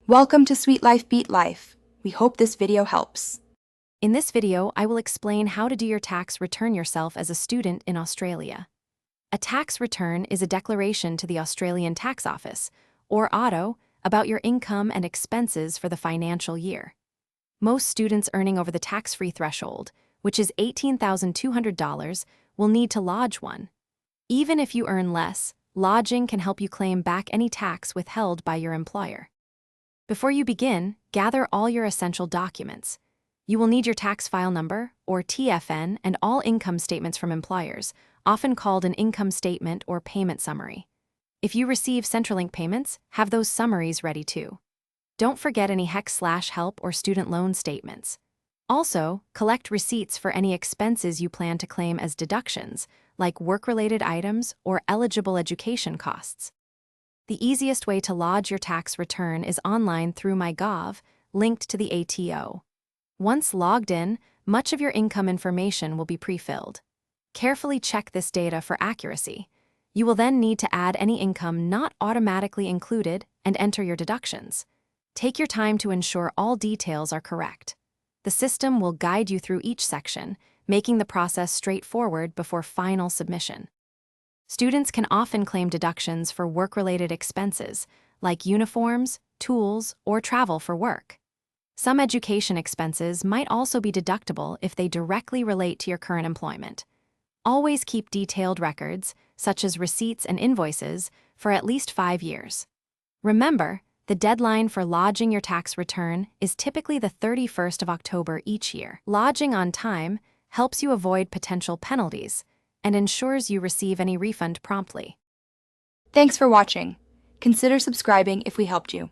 Welcome to Sweet Life Beat Life. We hope this video helps. In this video, I will explain how to do your tax return yourself as a student in Australia. A tax return is a declaration to the Australian Tax Office, or ATO, about your income and expenses for the financial year. Most students earning over the tax-free threshold, which is $18,200, will need to lodge one. Even if you earn less, lodging can help you claim back any tax withheld by your employer. Before you begin, gather all your essential documents. You will need your tax file number, or TFN, and all income statements from employers, often called an income statement or payment summary. If you receive Centrelink payments, have those summaries ready too. Don't forget any HEC/HELP or student loan statements. Also, collect receipts for any expenses you plan to claim as deductions, like work-related items or eligible education costs. The easiest way to lodge your tax return is online through MyGov, linked to the ATO. Once logged in, much of your income information will be pre-filled. Carefully check this data for accuracy. You will then need to add any income not automatically included and enter your deductions. Take your time to ensure all details are correct. The system will guide you through each section, making the process straightforward before final submission. Students can often claim deductions for work-related expenses, like uniforms, tools, or travel for work. Some education expenses might also be deductible if they directly relate to your current employment. Always keep detailed records, such as receipts and invoices, for at least 5 years. Remember, the deadline for lodging your tax return is typically the 31st of October each year. Lodging on time helps you avoid potential penalties and ensures you receive any refund promptly. Thanks for watching. Consider subscribing if we helped you.